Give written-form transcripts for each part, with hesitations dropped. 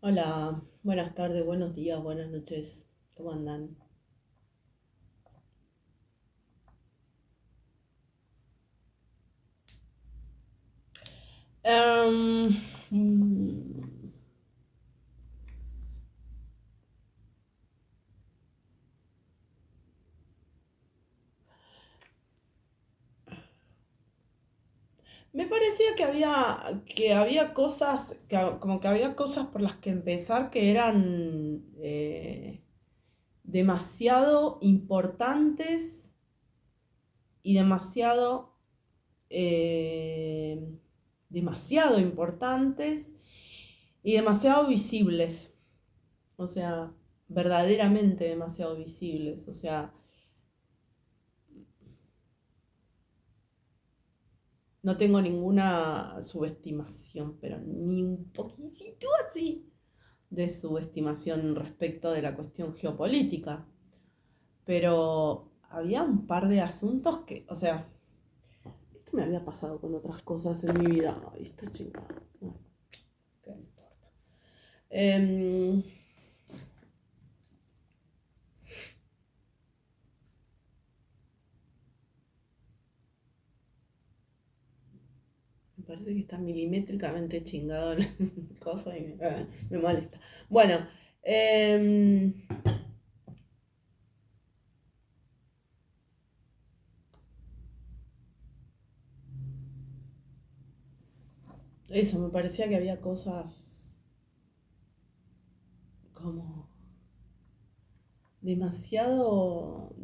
Hola, buenas tardes, buenos días, buenas noches. ¿Cómo andan? Em, mm, Me parecía que había cosas, como que había cosas por las que empezar que eran demasiado importantes y eh, demasiado importantes y demasiado visibles. O sea, verdaderamente demasiado visibles. O sea, no tengo ninguna subestimación, pero ni un poquitito así de subestimación respecto de la cuestión geopolítica. Pero había un par de asuntos que, o sea, esto me había pasado con otras cosas en mi vida. Ay, está chingada. No, ¿qué me importa? Em, Me parece que está milimétricamente chingado la cosa y me molesta. Bueno, em, eso, me parecía que había cosas como demasiado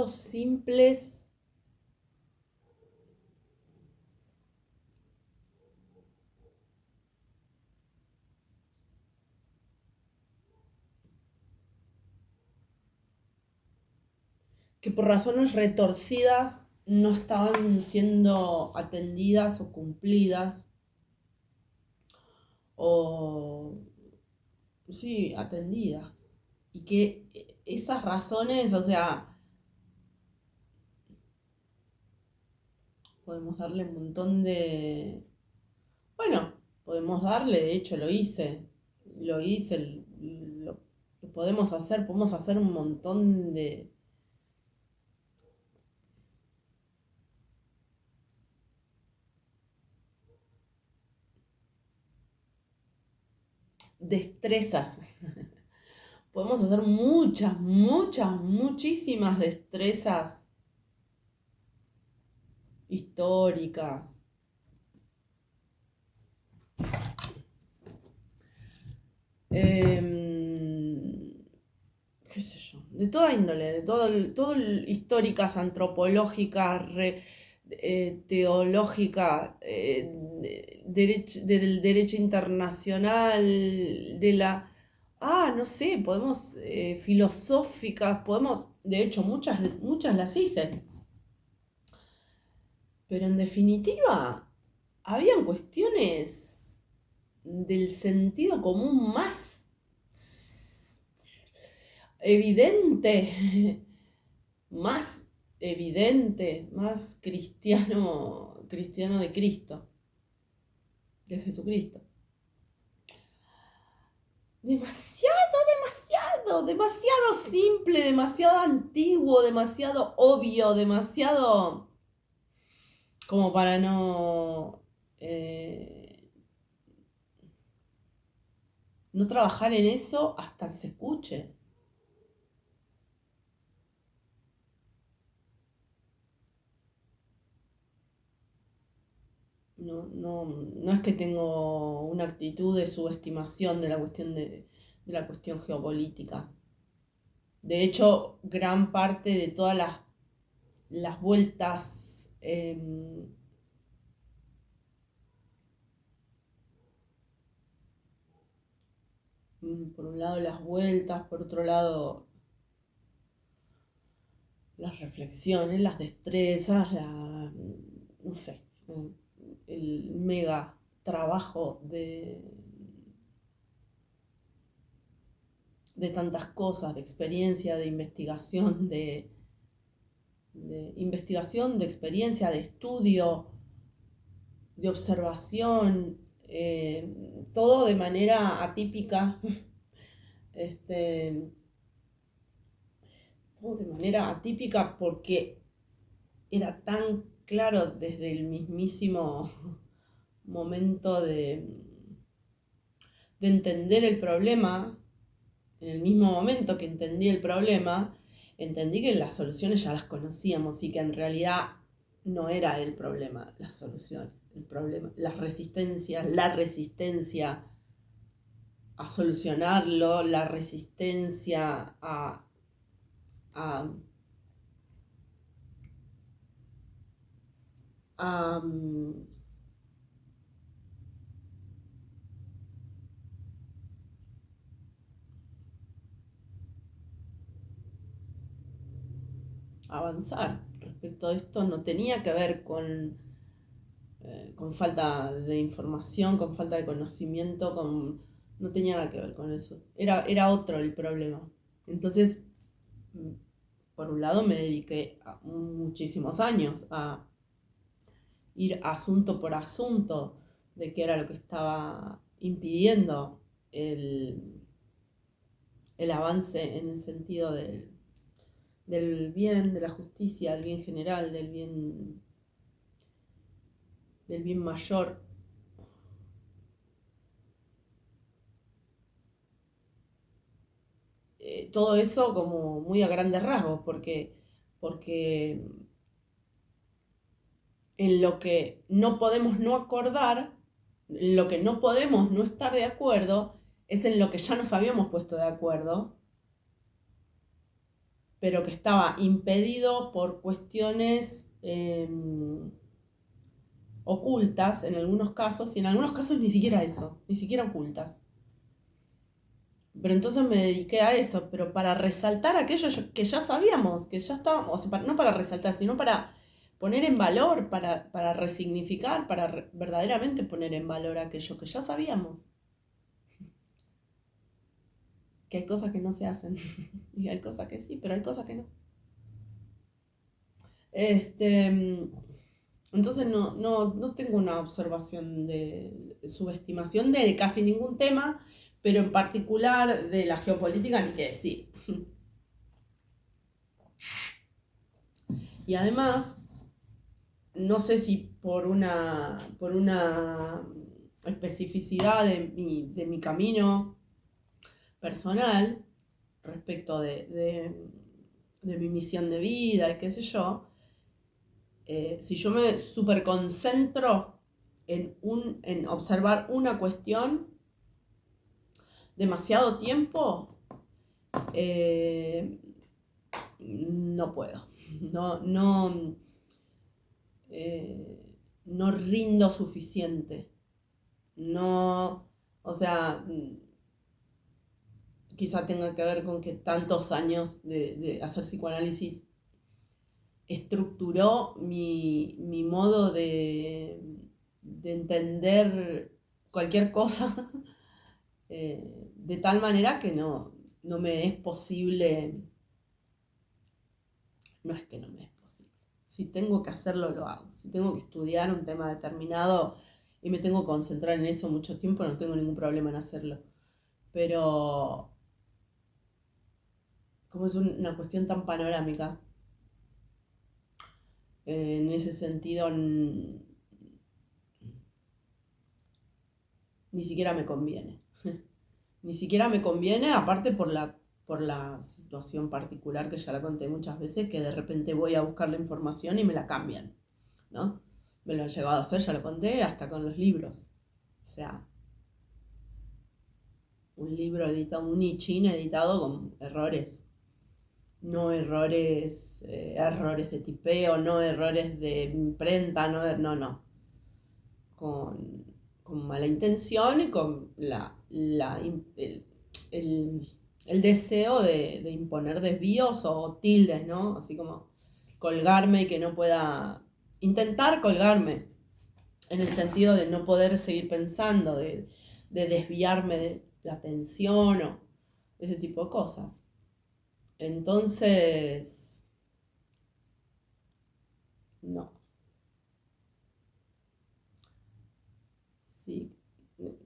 simples, que por razones retorcidas no estaban siendo atendidas o cumplidas, o sí, atendidas. Y que esas razones, o sea, podemos darle un montón de... Bueno, podemos darle, de hecho lo hice, lo podemos hacer un montón de destrezas. Podemos hacer muchísimas destrezas históricas, qué sé yo, de toda índole, históricas, antropológicas, teológicas, del derecho internacional, no sé, podemos, filosóficas, podemos, de hecho, muchas las hice. Pero en definitiva, habían cuestiones del sentido común más evidente, más evidente, más cristiano de Cristo, de Jesucristo. Demasiado simple, demasiado antiguo, demasiado obvio, demasiado como para no trabajar en eso hasta que se escuche. No es que tengo una actitud de subestimación de la cuestión geopolítica. De hecho, gran parte de todas las vueltas, por un lado las vueltas, por otro lado las reflexiones, las destrezas, no sé, el mega trabajo de tantas cosas, de experiencia, de experiencia, de estudio, de observación, todo de manera atípica, este, todo de manera atípica porque era tan claro desde el mismísimo momento de entender el problema, en el mismo momento que entendí el problema, entendí que las soluciones ya las conocíamos y que en realidad no era el problema, las soluciones, el problema, la resistencia a solucionarlo, la resistencia a, a, avanzar respecto a esto no tenía que ver con falta de información, con falta de conocimiento, no tenía nada que ver con eso. Era otro el problema. Entonces, por un lado, me dediqué muchísimos años a ir asunto por asunto de qué era lo que estaba impidiendo el avance en el sentido del bien, de la justicia, del bien general, del bien mayor. Todo eso como muy a grandes rasgos, porque en lo que no podemos no acordar, en lo que no podemos no estar de acuerdo, es en lo que ya nos habíamos puesto de acuerdo, pero que estaba impedido por cuestiones ocultas en algunos casos, y en algunos casos ni siquiera eso, ni siquiera ocultas. Pero entonces me dediqué a eso, pero para resaltar aquello que ya sabíamos, que ya estábamos, o sea, no para resaltar, sino para poner en valor, para resignificar, para verdaderamente poner en valor aquello que ya sabíamos. Que hay cosas que no se hacen, y hay cosas que sí, pero hay cosas que no. Entonces no tengo una observación de subestimación de casi ningún tema, pero en particular de la geopolítica ni qué decir. Y además, no sé si por una especificidad de mi camino personal respecto de mi misión de vida y qué sé yo, si yo me superconcentro en observar una cuestión demasiado tiempo, eh, no puedo. No, eh, no rindo suficiente. No, o sea, quizá tenga que ver con que tantos años de hacer psicoanálisis estructuró mi modo de entender cualquier cosa de tal manera que no me es posible, no es que no me es posible. Si tengo que hacerlo, lo hago. Si tengo que estudiar un tema determinado y me tengo que concentrar en eso mucho tiempo, no tengo ningún problema en hacerlo. Pero como es una cuestión tan panorámica, en ese sentido ni siquiera me conviene. Ni siquiera me conviene, aparte por la situación particular que ya la conté muchas veces, que de repente voy a buscar la información y me la cambian, ¿no? Me lo han llegado a hacer, ya lo conté, hasta con los libros. O sea, un libro editado, un I Ching editado con errores. No errores de tipeo, no errores de imprenta, no. Con, con mala intención y con el, el deseo de imponer desvíos o tildes, ¿no? Así como colgarme y que no pueda intentar colgarme, en el sentido de no poder seguir pensando, de desviarme de la atención o ese tipo de cosas. Entonces, no. Sí.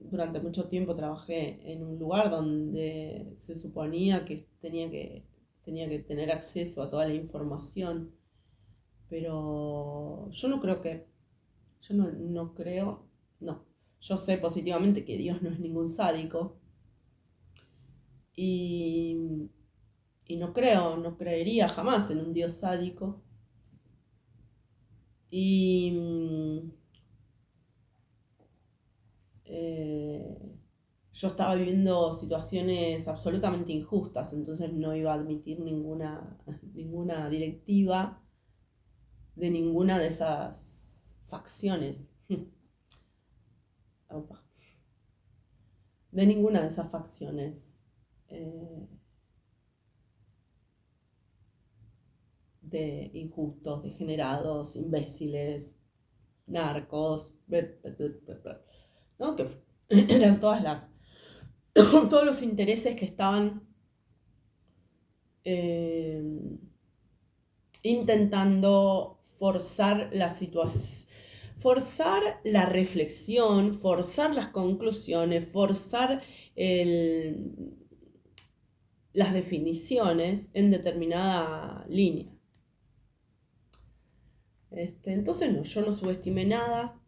durante mucho tiempo trabajé en un lugar donde se suponía que tenía que tener acceso a toda la información, pero yo no creo, no, yo sé positivamente que Dios no es ningún sádico y, y no creería jamás en un Dios sádico. Y eh, yo estaba viviendo situaciones absolutamente injustas, entonces no iba a admitir ninguna directiva de ninguna de esas facciones. Opa. De ninguna de esas facciones eh, de injustos, degenerados, imbéciles, narcos, ¿no? Que eran todos los intereses que estaban eh, intentando forzar la situación, forzar la reflexión, forzar las conclusiones, forzar las definiciones en determinada línea. Entonces no, yo no subestimé nada,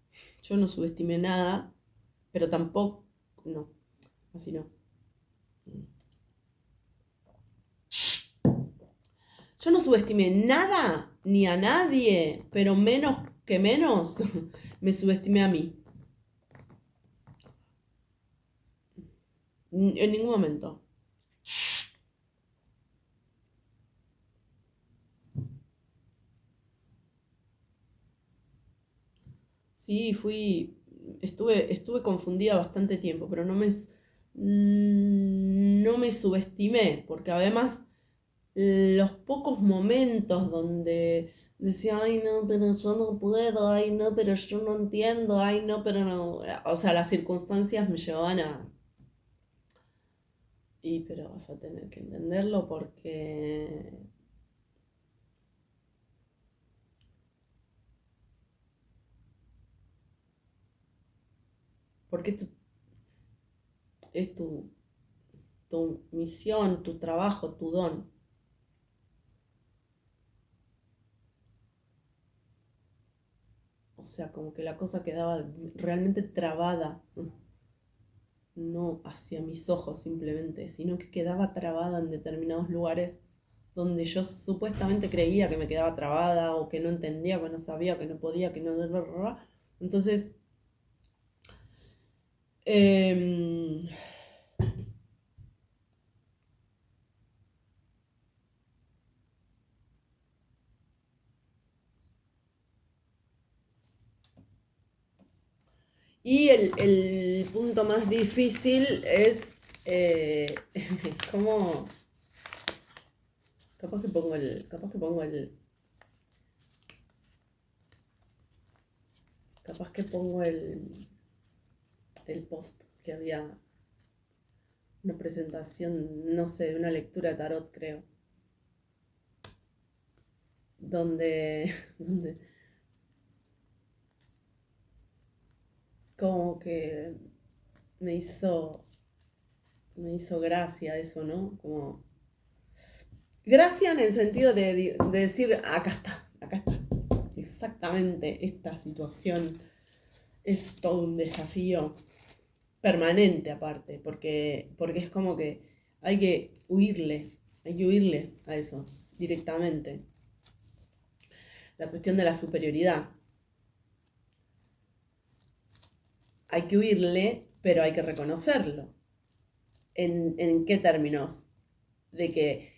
pero tampoco, no, así no. Yo no subestimé nada ni a nadie, pero menos que menos me subestimé a mí. En ningún momento. Sí, estuve confundida bastante tiempo, pero no me subestimé, porque además los pocos momentos donde decía, ay no, pero yo no puedo, ay no, pero yo no entiendo, ay no, pero no, o sea, las circunstancias me llevaban pero vas a tener que entenderlo porque es tu misión, tu trabajo, tu don. O sea, como que la cosa quedaba realmente trabada, no hacia mis ojos simplemente, sino que quedaba trabada en determinados lugares donde yo supuestamente creía que me quedaba trabada o que no entendía, que no sabía, que no podía, que no... Entonces, eh, y el punto más difícil es cómo... Capaz que pongo el post que había una presentación, no sé, de una lectura de tarot, creo, donde, donde como que me hizo, me hizo gracia eso, ¿no? Como gracia en el sentido de decir, acá está, exactamente esta situación es todo un desafío permanente aparte, porque es como que hay que hay que huirle a eso directamente. La cuestión de la superioridad. Hay que huirle, pero hay que reconocerlo. ¿En qué términos? De que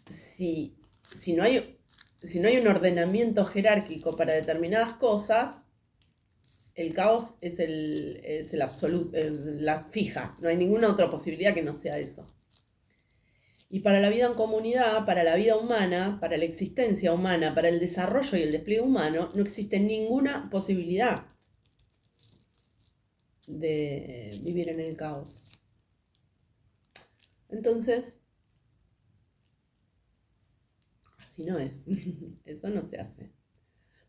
si, si, no hay, si no hay un ordenamiento jerárquico para determinadas cosas, el caos es el absoluto, es la fija. No hay ninguna otra posibilidad que no sea eso. Y para la vida en comunidad, para la vida humana, para la existencia humana, para el desarrollo y el despliegue humano, no existe ninguna posibilidad de vivir en el caos. Entonces, así no es. Eso no se hace.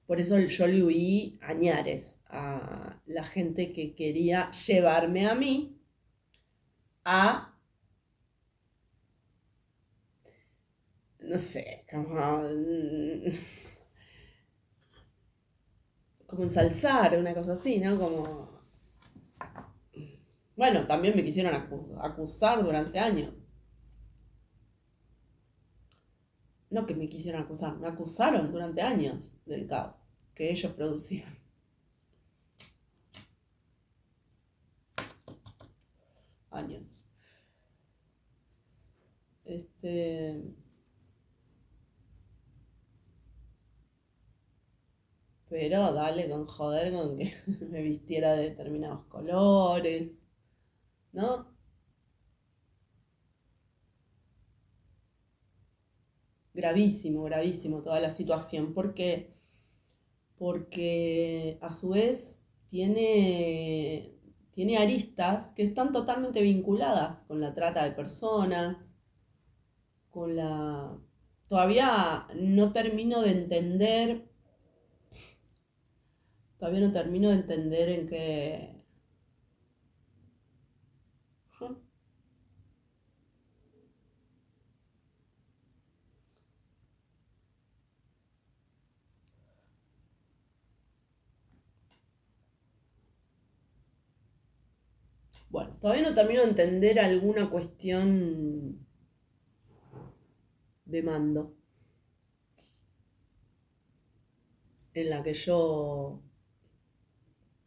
Por eso yo le huí a Ñares, a la gente que quería llevarme a mí a, no sé, como ensalzar, una cosa así, ¿no? Como, bueno, también me quisieron acusar durante años. No que me quisieron acusar, me acusaron durante años del caos que ellos producían. Años. Pero dale con joder con que me vistiera de determinados colores, ¿no? Gravísimo, gravísimo toda la situación, porque a su vez tiene aristas que están totalmente vinculadas con la trata de personas, con la... Todavía no termino de entender, todavía no termino de entender en qué... Bueno, todavía no termino de entender alguna cuestión de mando en la que yo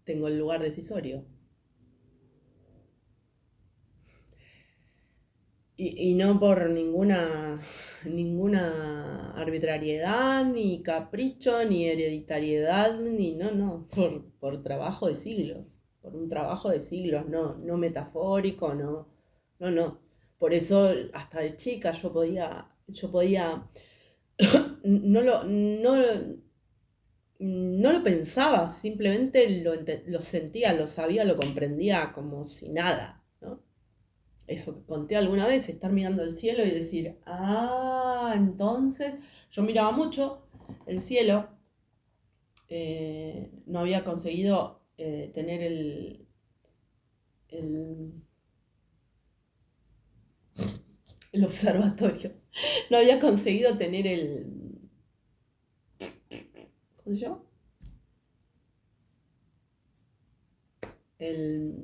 tengo el lugar decisorio. Y no por ninguna arbitrariedad, ni capricho, ni hereditariedad, ni no, por trabajo de siglos, por un trabajo de siglos, no metafórico, no. Por eso hasta de chica yo podía, no lo pensaba, simplemente lo sentía, lo sabía, lo comprendía como si nada, ¿no? Eso que conté alguna vez, estar mirando el cielo y decir, entonces yo miraba mucho el cielo, no había conseguido tener el, el observatorio, no había conseguido tener ¿cómo se llama? El,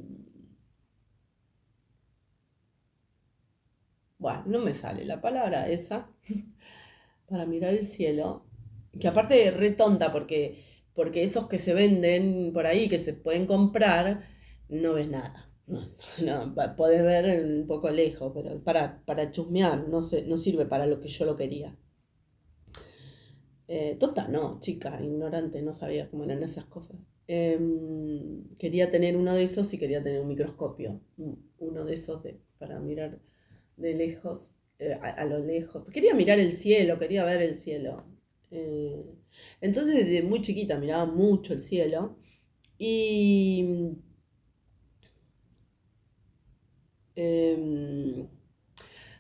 bueno, no me sale la palabra esa, para mirar el cielo, que aparte es re tonta porque esos que se venden por ahí, que se pueden comprar, no ves nada. No, podés ver un poco lejos, pero para chusmear, no sirve para lo que yo lo quería. Tonta, no, chica, ignorante, no sabía cómo eran esas cosas. Quería tener uno de esos y quería tener un microscopio, uno de esos para mirar de lejos, a lo lejos. Quería mirar el cielo, quería ver el cielo. Entonces desde muy chiquita miraba mucho el cielo y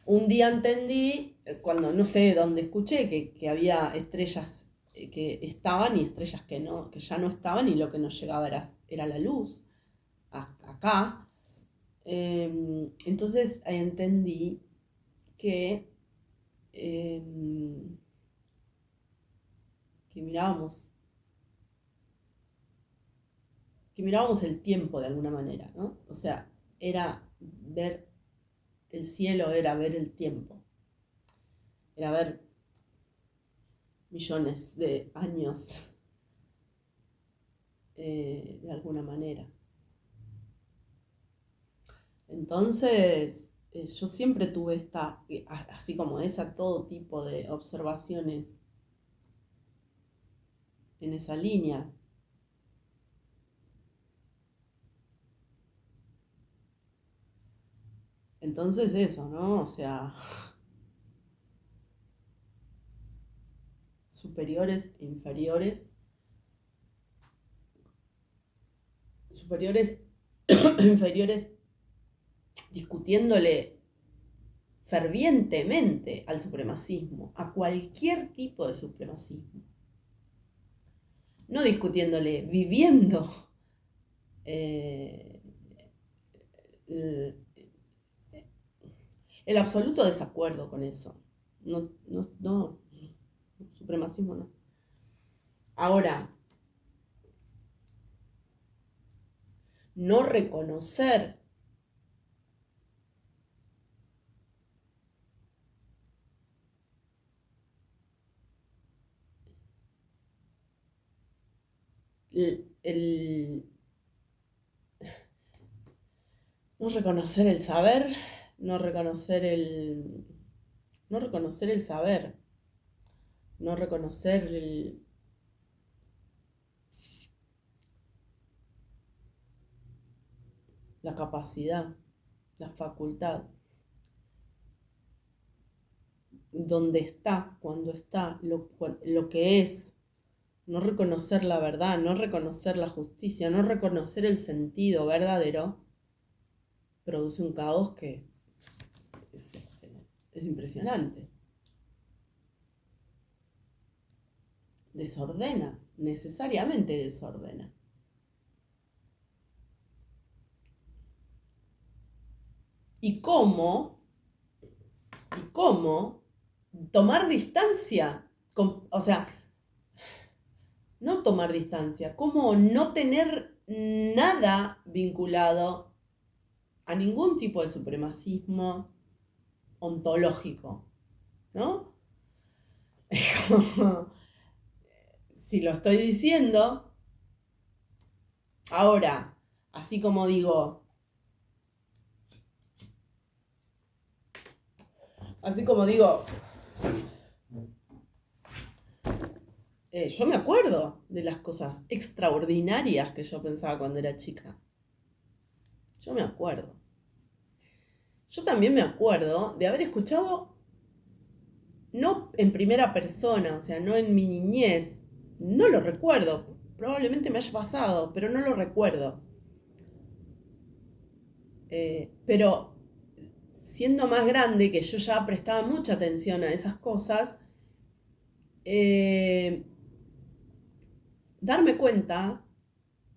un día entendí, cuando no sé dónde escuché, que había estrellas que estaban y estrellas que ya no estaban y lo que nos llegaba era la luz acá. Entonces entendí que, em, que mirábamos, que mirábamos el tiempo de alguna manera, ¿no? O sea, era ver el cielo, era ver el tiempo, era ver millones de años, de alguna manera. Entonces, yo siempre tuve así como todo tipo de observaciones en esa línea. Entonces eso, ¿no? O sea, superiores e inferiores, superiores e inferiores discutiéndole fervientemente al supremacismo, a cualquier tipo de supremacismo. no discutiéndole, viviendo eh, el, el absoluto desacuerdo con eso. No, no, no, supremacismo no. Ahora, no reconocer el, no reconocer el saber, no reconocer no reconocer el saber, no reconocer la capacidad, la facultad, dónde está, cuando está, lo que es, no reconocer la verdad, no reconocer la justicia, no reconocer el sentido verdadero, produce un caos que es impresionante. Desordena, necesariamente desordena. ¿Y cómo tomar distancia? O sea, no tomar distancia, cómo no tener nada vinculado a ningún tipo de supremacismo ontológico, ¿no? Si lo estoy diciendo, ahora, así como digo, yo me acuerdo de las cosas extraordinarias que yo pensaba cuando era chica. Yo me acuerdo. Yo también me acuerdo de haber escuchado, no en primera persona, o sea, no en mi niñez, no lo recuerdo, probablemente me haya pasado, pero no lo recuerdo. Pero siendo más grande, que yo ya prestaba mucha atención a esas cosas, darme cuenta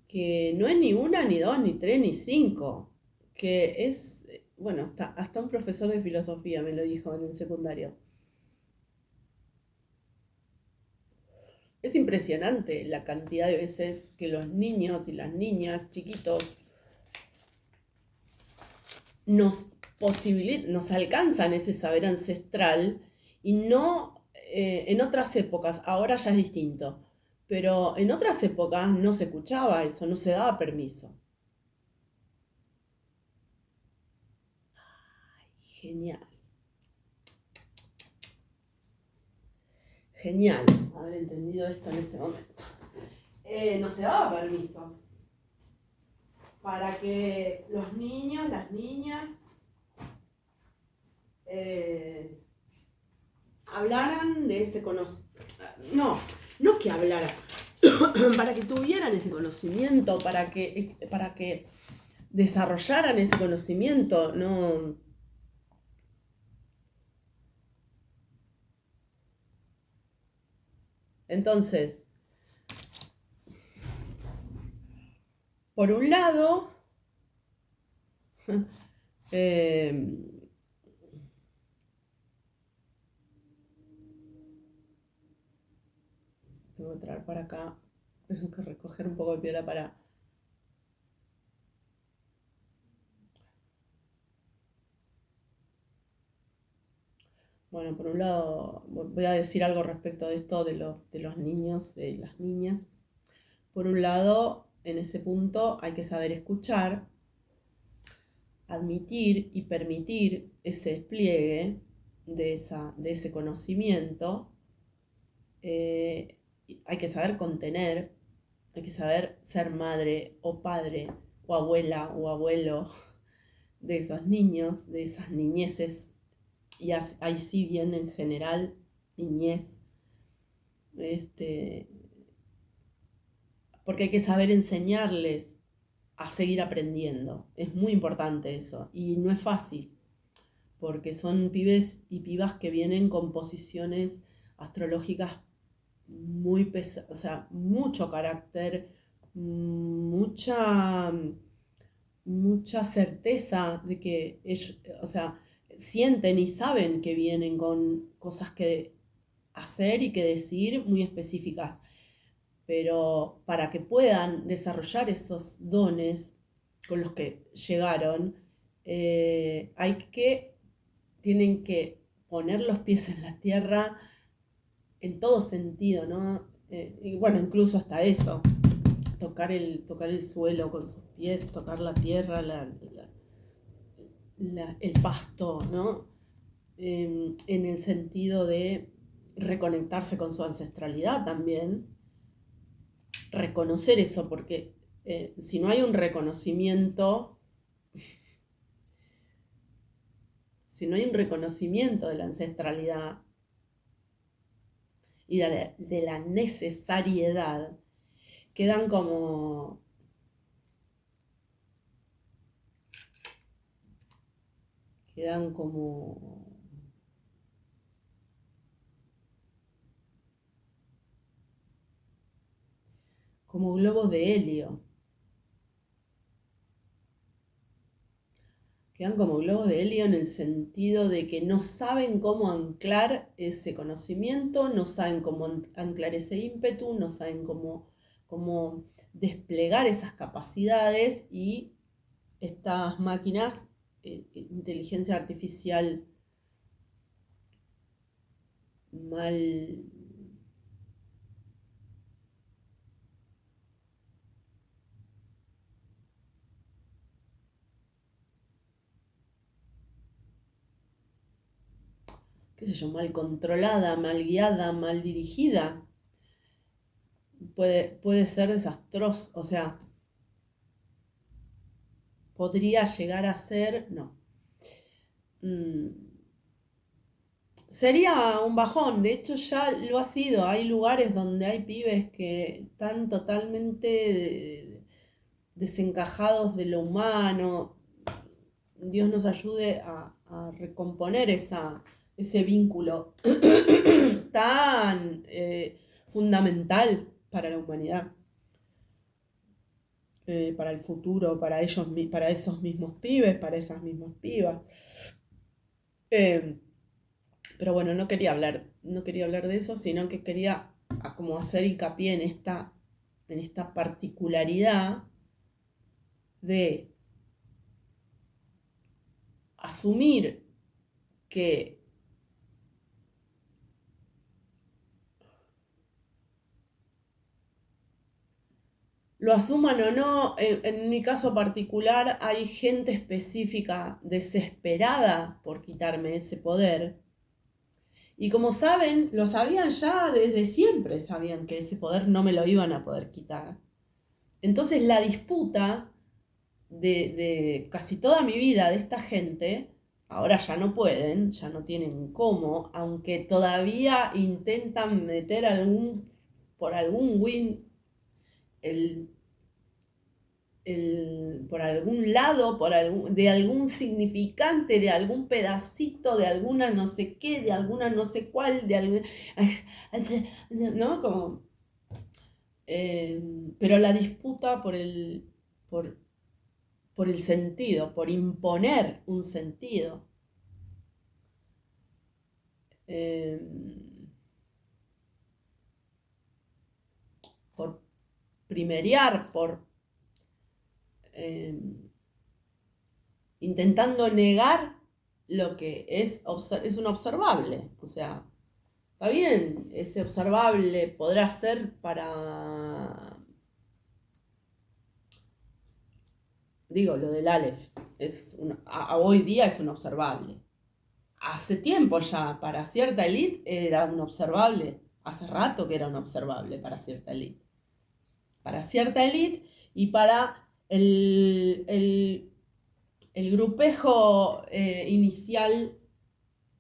que no es ni una, ni dos, ni tres, ni cinco, que es, bueno, hasta un profesor de filosofía me lo dijo en el secundario. Es impresionante la cantidad de veces que los niños y las niñas chiquitos nos alcanzan ese saber ancestral y no en otras épocas, ahora ya es distinto, pero en otras épocas no se escuchaba eso, no se daba permiso. Genial. Genial haber entendido esto en este momento. No se daba permiso para que los niños, las niñas, hablaran de ese conocimiento. No que hablaran, para que tuvieran ese conocimiento, para que desarrollaran ese conocimiento, no. Entonces, por un lado, tengo que traer para acá, tengo que recoger un poco de piola para. Bueno, por un lado, voy a decir algo respecto de esto de los niños, de las niñas. Por un lado, en ese punto hay que saber escuchar, admitir y permitir ese despliegue de ese conocimiento. Hay que saber contener, hay que saber ser madre o padre o abuela o abuelo de esos niños, de esas niñeces, y ahí sí bien en general, niñez, porque hay que saber enseñarles a seguir aprendiendo. Es muy importante eso, y no es fácil, porque son pibes y pibas que vienen con posiciones astrológicas muy pesado, o sea, mucho carácter, mucha, mucha certeza de que ellos, o sea, sienten y saben que vienen con cosas que hacer y que decir muy específicas, pero para que puedan desarrollar esos dones con los que llegaron, tienen que poner los pies en la tierra en todo sentido, ¿no? Y bueno, incluso hasta eso, tocar el suelo con sus pies, tocar la tierra, el pasto, ¿no? En el sentido de reconectarse con su ancestralidad también, reconocer eso, porque si no hay un reconocimiento, si no hay un reconocimiento de la ancestralidad y de la necesariedad, quedan quedan como globos de helio. Quedan como globos de helio en el sentido de que no saben cómo anclar ese conocimiento, no saben cómo anclar ese ímpetu, no saben cómo desplegar esas capacidades, y estas máquinas, inteligencia artificial mal, qué sé yo, mal controlada, mal guiada, mal dirigida, puede ser desastroso, o sea, podría llegar a ser, no. Sería un bajón, de hecho ya lo ha sido, hay lugares donde hay pibes que están totalmente desencajados de lo humano. Dios nos ayude a recomponer ese vínculo tan fundamental para la humanidad, para el futuro, para para esos mismos pibes, para esas mismas pibas. Eh, pero bueno, no quería hablar de eso, sino que quería como hacer hincapié en esta particularidad de asumir que lo asuman o no, en mi caso particular hay gente específica desesperada por quitarme ese poder. Y como saben, lo sabían ya desde siempre, sabían que ese poder no me lo iban a poder quitar. Entonces la disputa de casi toda mi vida de esta gente, ahora ya no pueden, ya no tienen cómo, aunque todavía intentan meter por algún win el por algún lado, de algún significante, de algún pedacito, de alguna no sé qué, de alguna no sé cuál, de algún, ¿no? Pero la disputa por, por el sentido, por imponer un sentido. eh, por primerear, por eh, intentando negar lo que es un observable. O sea, está bien, ese observable podrá ser digo, lo del Aleph, hoy día es un observable. Hace tiempo ya, para cierta élite era un observable. Hace rato que era un observable para cierta élite. Para cierta élite y para el grupejo inicial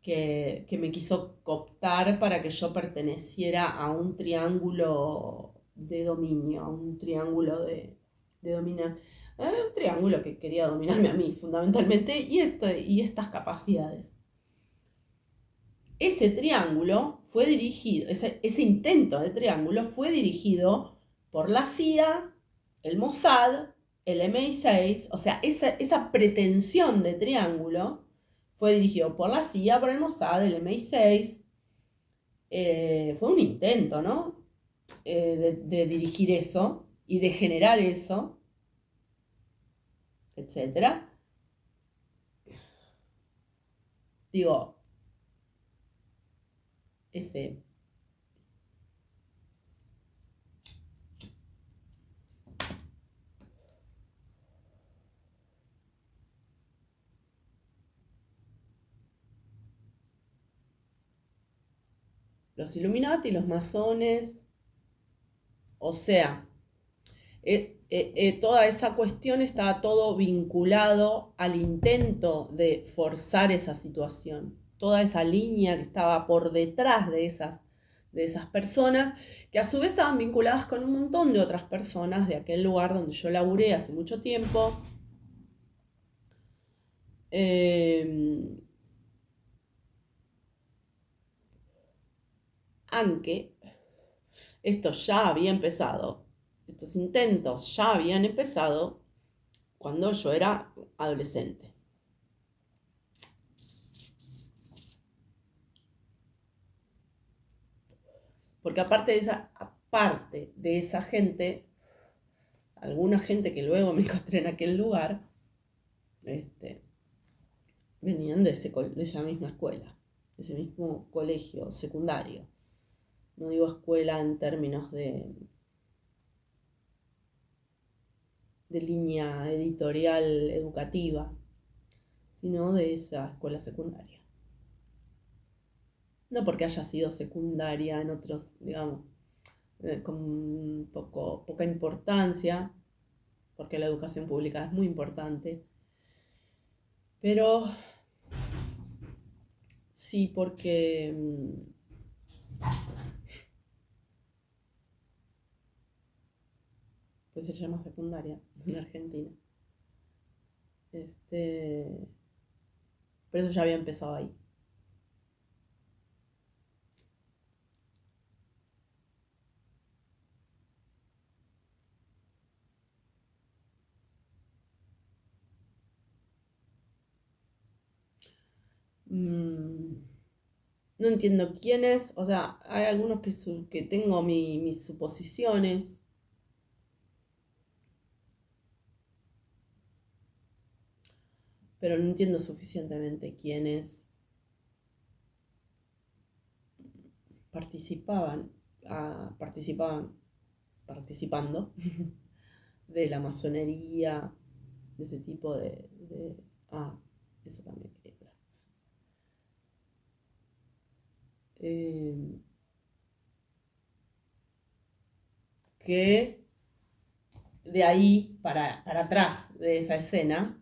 que me quiso cooptar para que yo perteneciera a un triángulo de dominio, a un triángulo de dominación. Un triángulo que quería dominarme a mí, fundamentalmente, y estas capacidades. ese triángulo fue dirigido, ese intento de triángulo fue dirigido por la CIA, el Mossad, el MI6, o sea, esa pretensión de triángulo fue dirigido por la CIA, por el Mossad, el MI6. Fue un intento, ¿no? De dirigir eso y de generar eso, etc. Digo, ese... Los Illuminati, los masones, o sea, toda esa cuestión estaba todo vinculado al intento de forzar esa situación. Toda esa línea que estaba por detrás de esas personas, que a su vez estaban vinculadas con un montón de otras personas de aquel lugar donde yo laburé hace mucho tiempo. Aunque esto ya había empezado, estos intentos ya habían empezado cuando yo era adolescente. Porque aparte de esa gente, alguna gente que luego me encontré en aquel lugar, venían de esa misma escuela, de ese mismo colegio secundario. No digo escuela en términos de línea editorial educativa, sino de esa escuela secundaria. No porque haya sido secundaria en otros, digamos, con poca importancia, porque la educación pública es muy importante, pero sí porque pues se llama secundaria en Argentina. Pero eso ya había empezado ahí. No entiendo quiénes, o sea, hay algunos que tengo mis suposiciones. Pero no entiendo suficientemente quiénes participando de la masonería, de ese tipo eso también quería hablar. Que de ahí para atrás de esa escena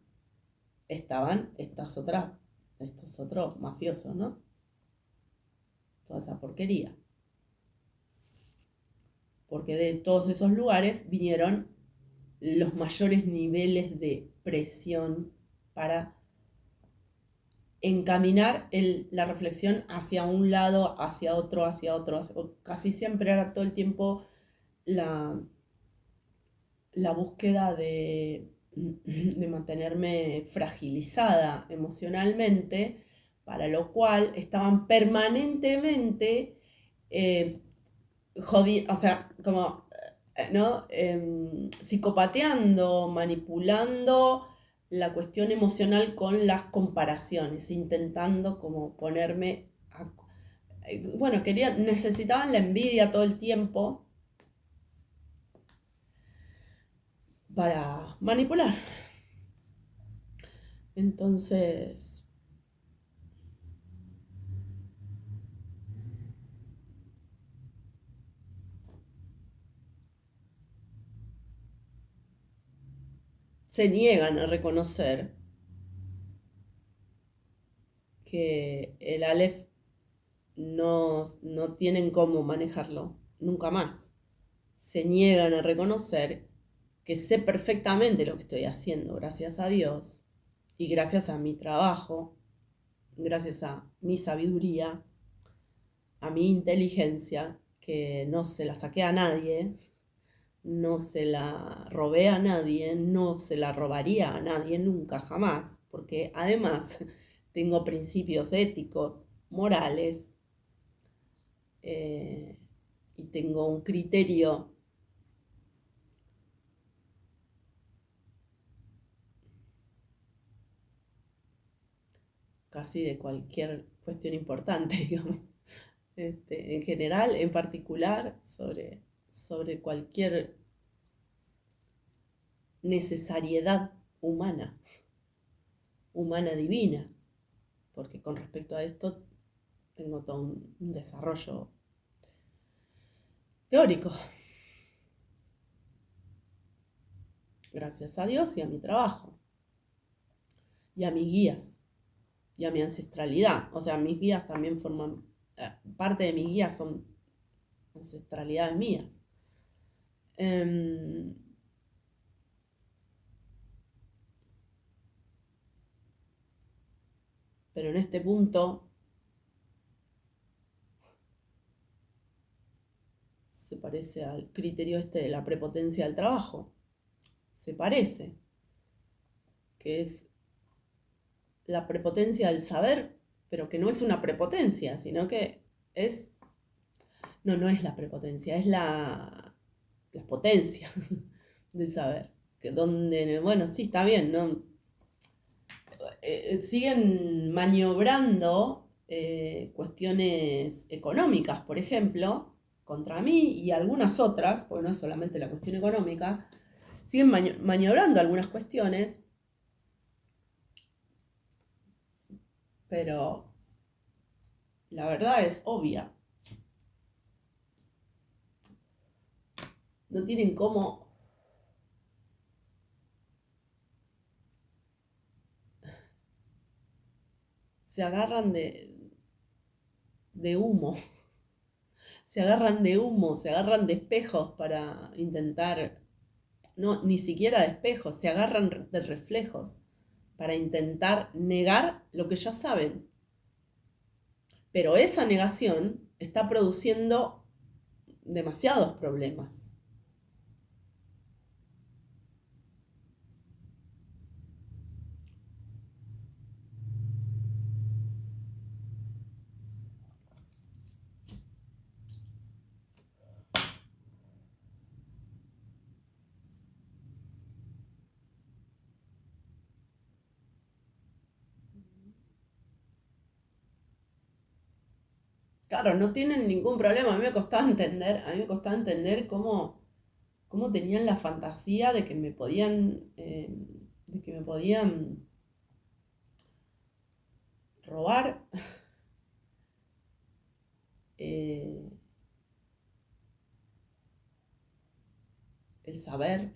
estaban estos otros mafiosos, ¿no? Toda esa porquería. Porque de todos esos lugares vinieron los mayores niveles de presión para encaminar la reflexión hacia un lado, hacia otro. Casi siempre era todo el tiempo la búsqueda de mantenerme fragilizada emocionalmente, para lo cual estaban permanentemente o sea, como, ¿no? Psicopateando, manipulando la cuestión emocional con las comparaciones, intentando como ponerme bueno, necesitaban la envidia todo el tiempo para manipular. Entonces, se niegan a reconocer que el Aleph no tienen cómo manejarlo nunca más. Se niegan a reconocer que sé perfectamente lo que estoy haciendo, gracias a Dios, y gracias a mi trabajo, gracias a mi sabiduría, a mi inteligencia, que no se la saqué a nadie, no se la robé a nadie, no se la robaría a nadie nunca, jamás, porque además tengo principios éticos, morales, eh, y tengo un criterio casi de cualquier cuestión importante, digamos. En general, en particular, sobre cualquier necesariedad humana, humana divina, porque con respecto a esto tengo todo un desarrollo teórico, gracias a Dios y a mi trabajo, y a mis guías, y a mi ancestralidad. O sea, mis guías también forman, parte de mis guías son ancestralidades mías. Pero en este punto se parece al criterio este de la prepotencia del trabajo. Se parece, que es la prepotencia del saber, pero que no es una prepotencia, sino que es... No es la prepotencia, es la potencia del saber. Que donde, bueno, sí, está bien, ¿no? Siguen maniobrando cuestiones económicas, por ejemplo, contra mí y algunas otras, porque no es solamente la cuestión económica, siguen maniobrando algunas cuestiones, pero la verdad es obvia. No tienen cómo se agarran de humo, se agarran de humo, se agarran de espejos para intentar, no, ni siquiera de espejos, se agarran de reflejos para intentar negar lo que ya saben. Pero esa negación está produciendo demasiados problemas. Claro, no tienen ningún problema. A mí me costaba entender cómo tenían la fantasía de que me podían robar eh, el saber.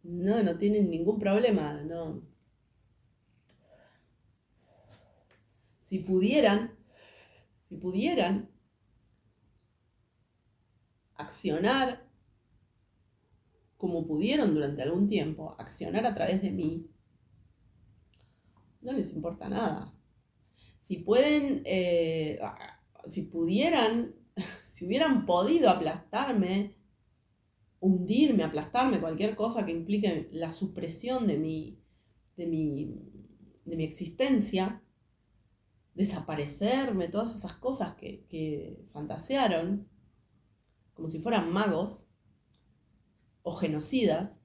No tienen ningún problema, no. Si pudieran, si pudieran accionar como pudieron durante algún tiempo, accionar a través de mí, no les importa nada. Si pueden, si pudieran, si hubieran podido aplastarme, hundirme, aplastarme, cualquier cosa que implique la supresión de mi, de mi existencia, desaparecerme, todas esas cosas que fantasearon, como si fueran magos o genocidas,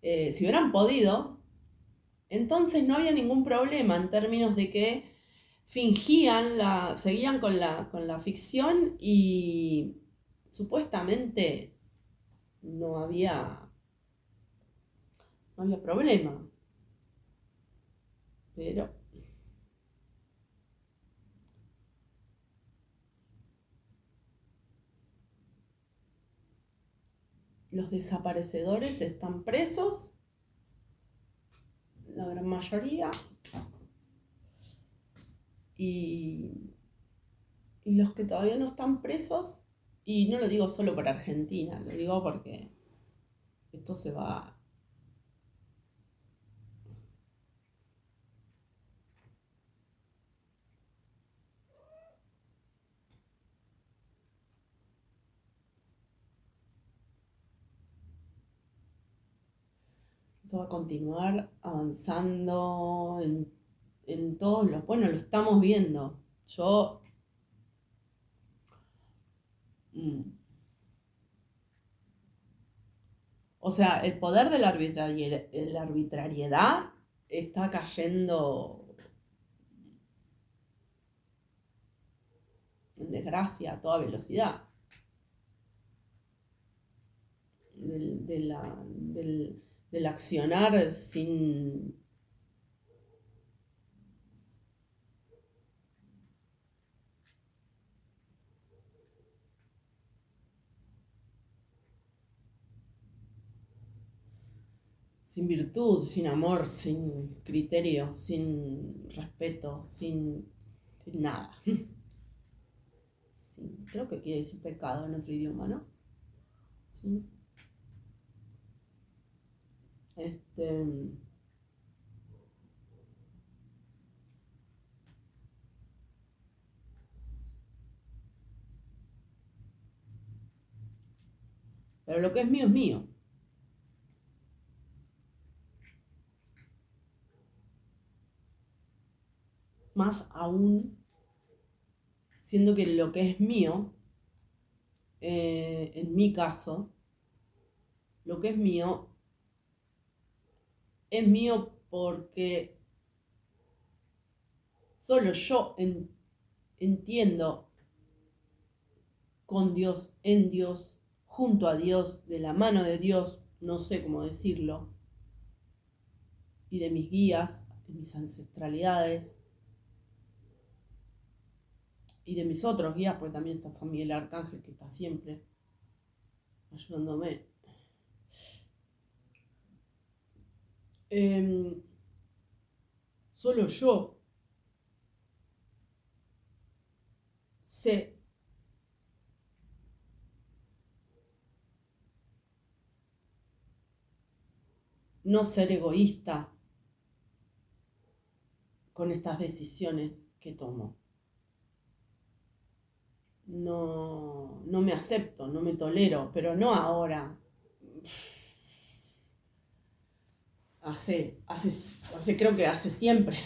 si hubieran podido, entonces no había ningún problema en términos de que seguían con la ficción y supuestamente no había, no había problema. Pero los desaparecedores están presos, la gran mayoría, y, y los que todavía no están presos, y no lo digo solo por Argentina, lo digo porque esto se va... Esto va a continuar avanzando en todos los... Bueno, lo estamos viendo. Yo... mm, O sea, el poder de la arbitrariedad está cayendo en desgracia a toda velocidad. Del accionar sin virtud, sin amor, sin criterio, sin respeto, sin nada. Sí, creo que quiere decir pecado en otro idioma, ¿no? Sí. Este, pero lo que es mío es mío. Más aún, siendo que lo que es mío, en mi caso, lo que es mío porque solo yo entiendo con Dios, en Dios, junto a Dios, de la mano de Dios, no sé cómo decirlo, y de mis guías, de mis ancestralidades, y de mis otros guías, porque también está San Miguel Arcángel, que está siempre ayudándome. Em, Solo yo sé no ser egoísta con estas decisiones que tomo. No me acepto, no me tolero, pero no ahora. Creo que hace siempre.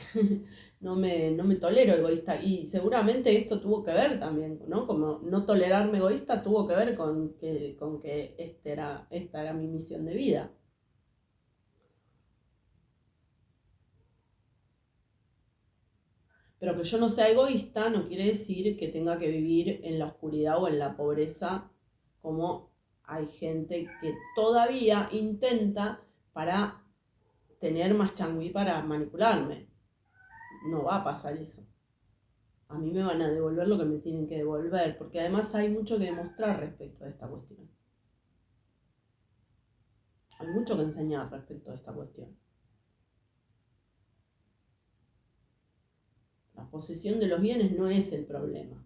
No me tolero egoísta. Y seguramente esto tuvo que ver también, ¿no? Como no tolerarme egoísta tuvo que ver con que esta era mi misión de vida. Pero que yo no sea egoísta no quiere decir que tenga que vivir en la oscuridad o en la pobreza, como hay gente que todavía intenta para tener más changüí para manipularme. No va a pasar eso. A mí me van a devolver lo que me tienen que devolver, porque además hay mucho que demostrar respecto de esta cuestión. Hay mucho que enseñar respecto de esta cuestión. La posesión de los bienes no es el problema.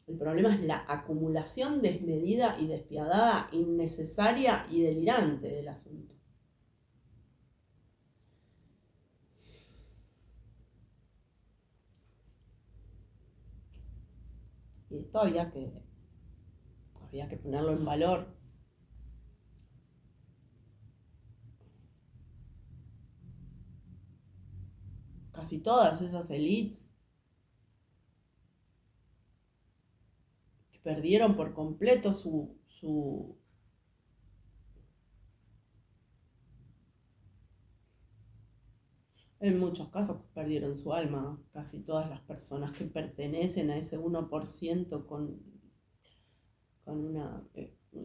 El problema es la acumulación desmedida y despiadada, innecesaria y delirante del asunto. Y esto había que ponerlo en valor. Casi todas esas élites que perdieron por completo en muchos casos perdieron su alma. Casi todas las personas que pertenecen a ese 1% con una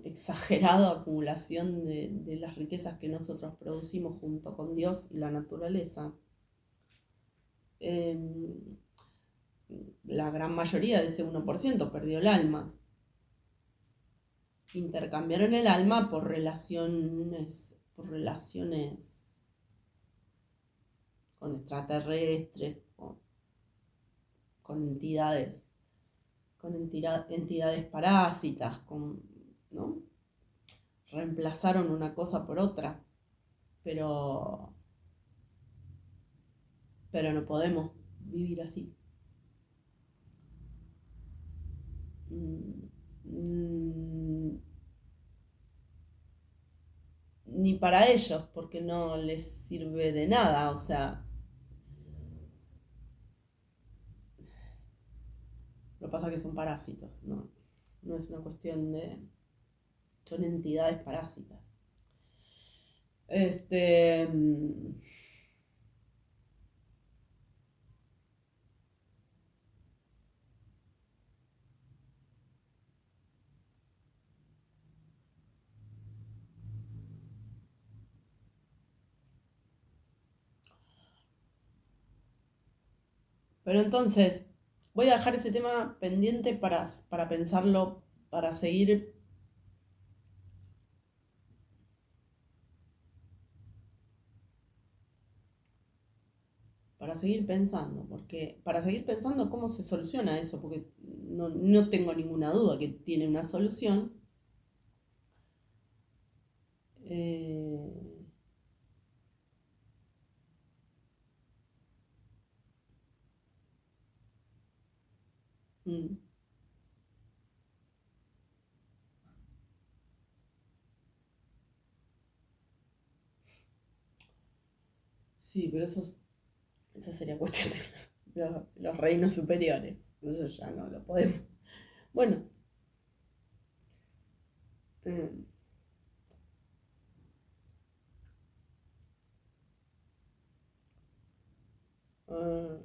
exagerada acumulación de las riquezas que nosotros producimos junto con Dios y la naturaleza. La gran mayoría de ese 1% perdió el alma. Intercambiaron el alma por relaciones con extraterrestres, con entidades, entidades parásitas, ¿no? Reemplazaron una cosa por otra, pero, pero no podemos vivir así. Mm, ni para ellos, porque no les sirve de nada, o sea, lo que pasa es que son parásitos, ¿no? No es una cuestión de... Son entidades parásitas. Este... Pero entonces, voy a dejar ese tema pendiente para pensarlo, para seguir, para seguir pensando, porque para seguir pensando cómo se soluciona eso, porque no tengo ninguna duda que tiene una solución. Eh, mm, sí, pero eso sería cuestión de los reinos superiores. Eso ya no lo podemos. Bueno, eh, ah,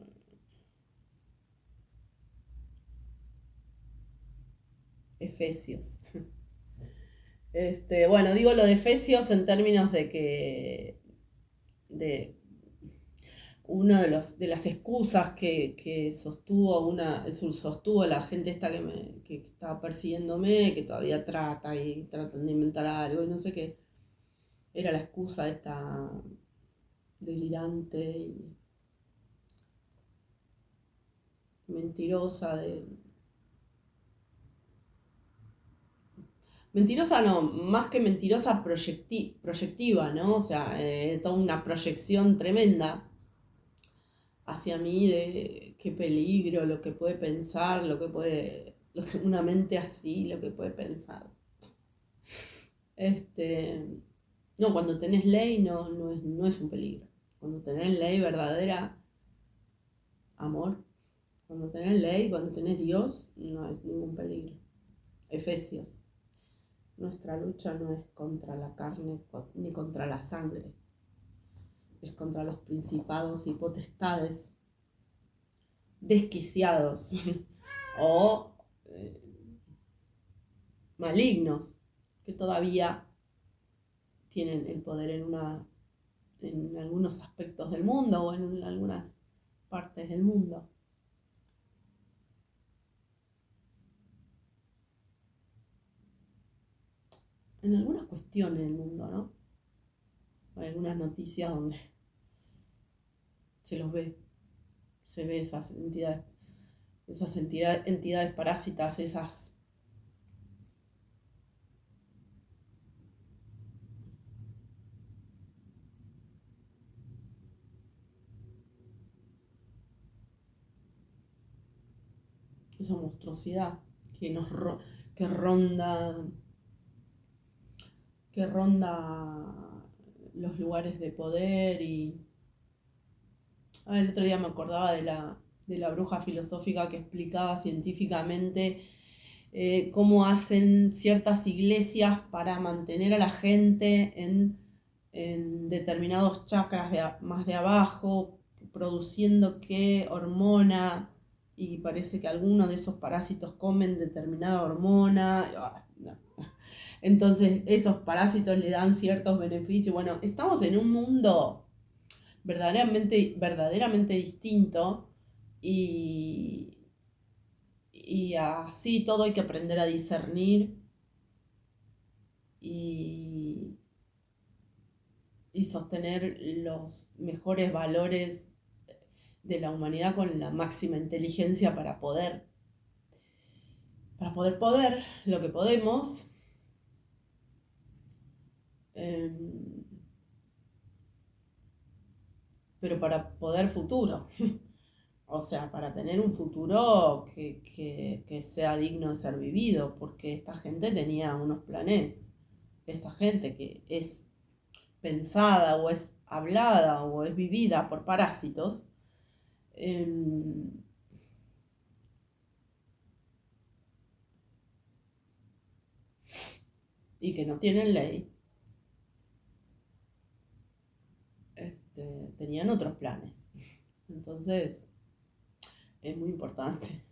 Efesios. Bueno, digo lo de Efesios en términos de que de de las excusas que sostuvo la gente esta que estaba persiguiéndome, que todavía trata y tratan de inventar algo y no sé qué, era la excusa esta delirante y mentirosa mentirosa no, más que mentirosa proyectiva, ¿no? O sea, toda una proyección tremenda hacia mí de qué peligro, lo que puede pensar, una mente así, lo que puede pensar. Este, no, cuando tenés ley no es un peligro. Cuando tenés ley verdadera, amor, cuando tenés ley, cuando tenés Dios, no es ningún peligro. Efesios, nuestra lucha no es contra la carne ni contra la sangre, es contra los principados y potestades desquiciados o malignos que todavía tienen el poder en algunos aspectos del mundo o en algunas partes del mundo. En algunas cuestiones del mundo, ¿no? Hay algunas noticias donde se los ve, se ve entidades parásitas, esa monstruosidad que que ronda que ronda los lugares de poder y el otro día me acordaba de la bruja filosófica que explicaba científicamente cómo hacen ciertas iglesias para mantener a la gente en determinados chakras más de abajo, produciendo qué hormona, y parece que algunos de esos parásitos comen determinada hormona. No. Entonces esos parásitos le dan ciertos beneficios. Bueno, estamos en un mundo verdaderamente distinto y, y así todo hay que aprender a discernir y, y sostener los mejores valores de la humanidad con la máxima inteligencia para poder lo que podemos, eh, pero para poder futuro. O sea, para tener un futuro que sea digno de ser vivido, porque esta gente tenía unos planes, esa gente que es pensada o es hablada o es vivida por parásitos, y que no tienen ley, tenían otros planes. Entonces, es muy importante,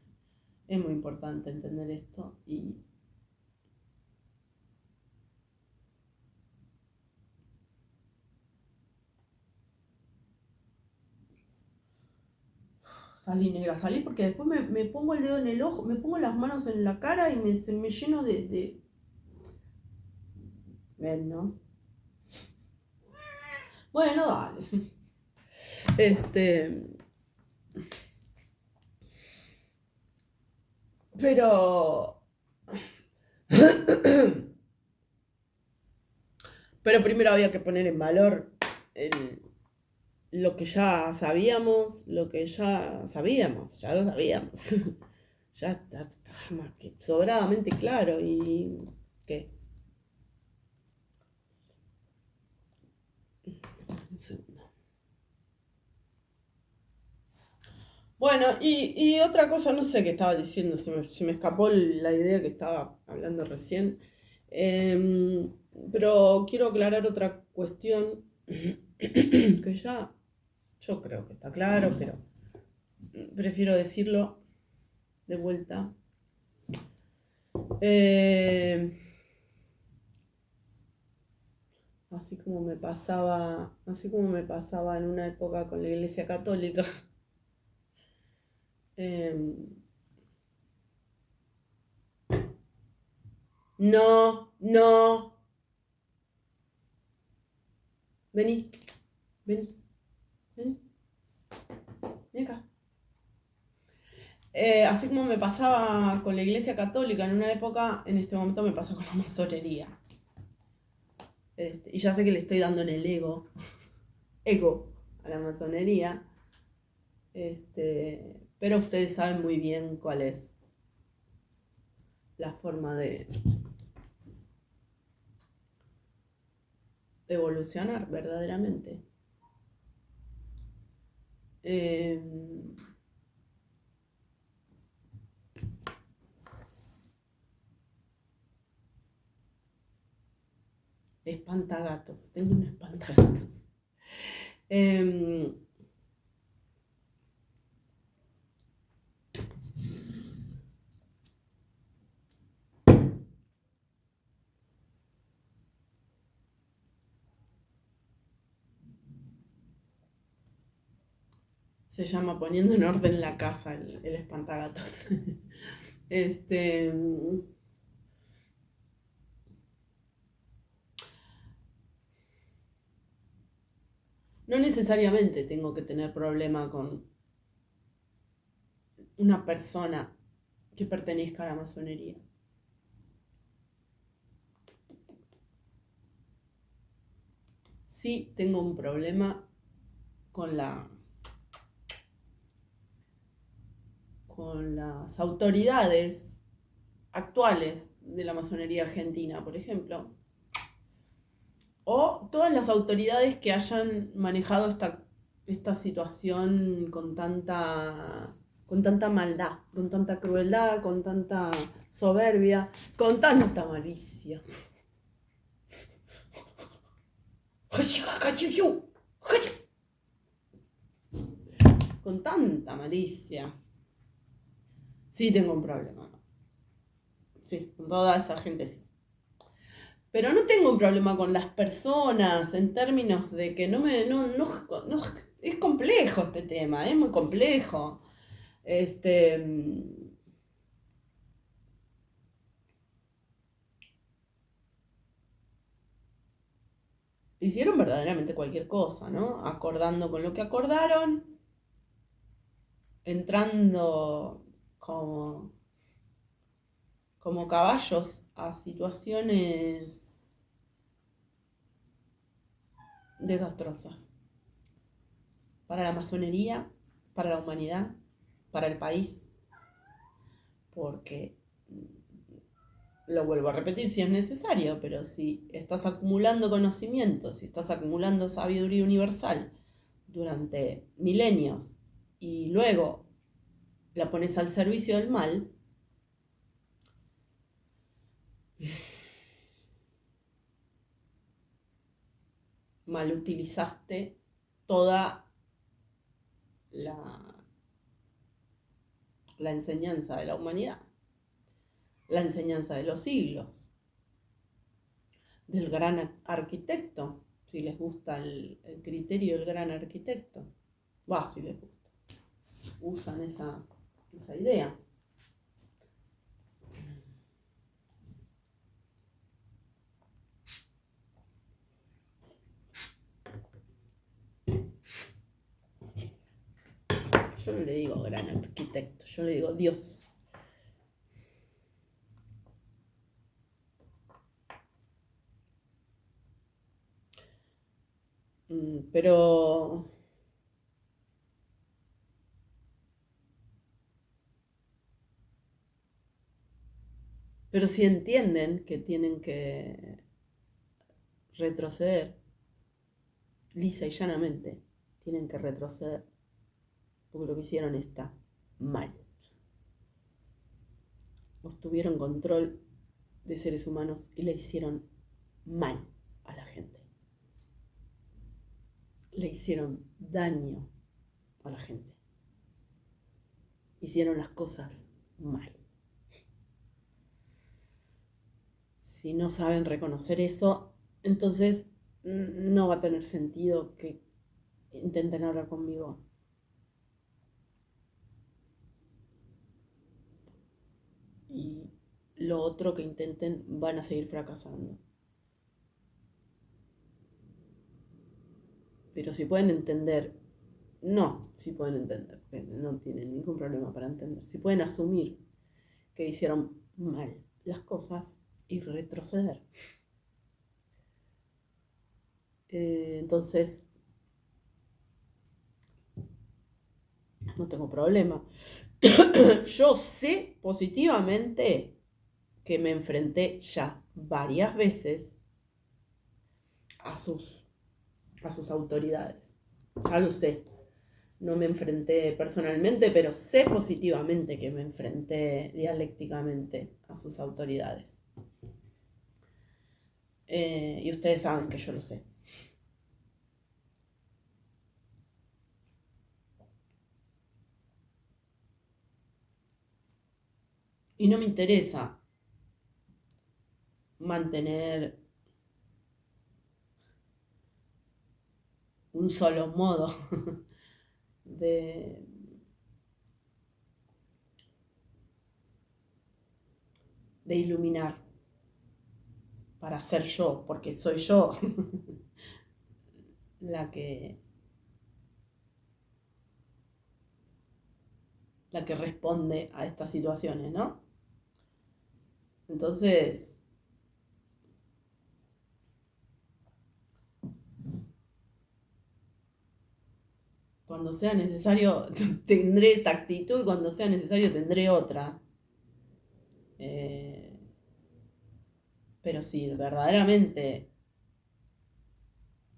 es muy importante entender esto y salí negra, salí porque después me pongo el dedo en el ojo, me pongo las manos en la cara y me lleno de... ¿Ven, no? Bueno, dale. Este, pero... Pero primero había que poner en valor lo que ya sabíamos, ya lo sabíamos. Ya está más que sobradamente claro. ¿Y qué? Un segundo. Bueno, y otra cosa, no sé qué estaba diciendo, se me escapó la idea que estaba hablando recién. Pero quiero aclarar otra cuestión que ya yo creo que está claro, pero prefiero decirlo de vuelta. Así como me pasaba en una época con la Iglesia Católica. No, no. Vení, vení, vení, vení acá. Así como me pasaba con la Iglesia Católica en una época, en este momento me pasa con la masonería. Y ya sé que le estoy dando en el ego a la masonería. Pero ustedes saben muy bien cuál es la forma de evolucionar verdaderamente. Espantagatos, tengo un espantagatos. Se llama poniendo en orden la casa, el espantagatos. No necesariamente tengo que tener problema con una persona que pertenezca a la masonería. Sí tengo un problema con con las autoridades actuales de la masonería argentina, por ejemplo, o todas las autoridades que hayan manejado esta situación con tanta maldad, con tanta crueldad, con tanta soberbia, con tanta malicia. Con tanta malicia. Sí tengo un problema. Sí, con toda esa gente sí. Pero no tengo un problema con las personas en términos de que no, es complejo este tema, es muy complejo. Hicieron verdaderamente cualquier cosa, ¿no? Acordando con lo que acordaron, entrando como, como caballos a situaciones desastrosas para la masonería, para la humanidad, para el país, porque Lo vuelvo a repetir si es necesario, pero si estás acumulando conocimientos, si estás acumulando sabiduría universal durante milenios y luego la pones al servicio del mal, mal utilizaste toda la, la enseñanza de la humanidad, la enseñanza de los siglos, del gran arquitecto, si les gusta el criterio del gran arquitecto. Si les gusta. Usan esa idea. Yo no le digo gran arquitecto, yo le digo Dios. Pero si entienden que tienen que retroceder, lisa y llanamente, tienen que retroceder, porque lo que hicieron está mal. Obtuvieron control de seres humanos y le hicieron mal a la gente. Le hicieron daño a la gente. Hicieron las cosas mal. Si no saben reconocer eso, entonces no va a tener sentido que intenten hablar conmigo. Y lo otro que intenten van a seguir fracasando. Pero si pueden entender, si pueden entender, porque no tienen ningún problema para entender, si pueden asumir que hicieron mal las cosas y retroceder. Entonces, no tengo problema. Yo sé positivamente que me enfrenté ya varias veces a sus autoridades. Ya lo sé. No me enfrenté personalmente, pero sé positivamente que me enfrenté dialécticamente a sus autoridades. Y ustedes saben que yo lo sé. Y no me interesa mantener un solo modo de iluminar para ser yo, porque soy yo la que responde a estas situaciones, ¿no? Entonces, cuando sea necesario tendré esta actitud y cuando sea necesario tendré otra. Pero si verdaderamente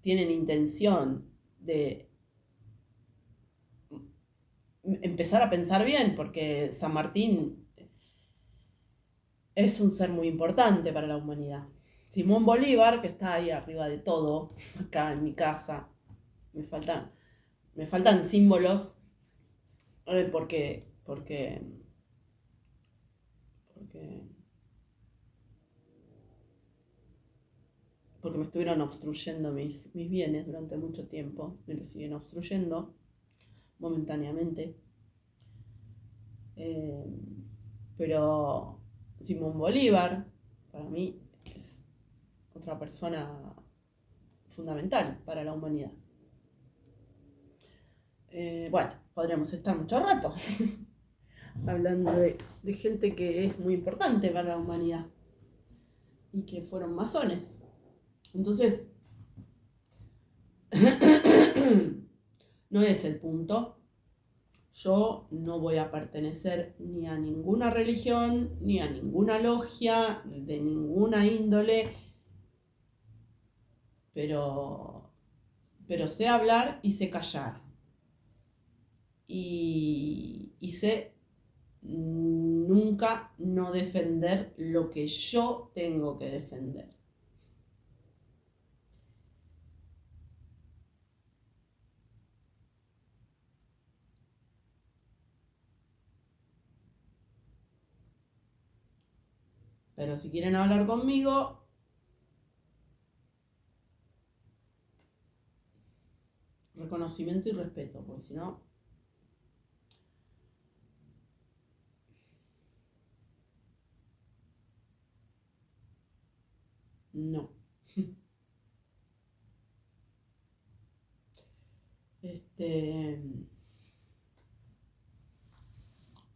tienen intención de empezar a pensar bien, porque San Martín es un ser muy importante para la humanidad. Simón Bolívar, que está ahí arriba de todo, acá en mi casa, me faltan símbolos, porque me estuvieron obstruyendo mis bienes durante mucho tiempo, me lo siguen obstruyendo momentáneamente. Pero Simón Bolívar, para mí, es otra persona fundamental para la humanidad. Bueno, podríamos estar mucho rato hablando de gente que es muy importante para la humanidad y que fueron masones. Entonces, no es el punto. Yo no voy a pertenecer ni a ninguna religión, ni a ninguna logia, de ninguna índole, pero sé hablar y sé callar. Y sé nunca no defender lo que yo tengo que defender. Pero si quieren hablar conmigo, reconocimiento y respeto, porque si no, no.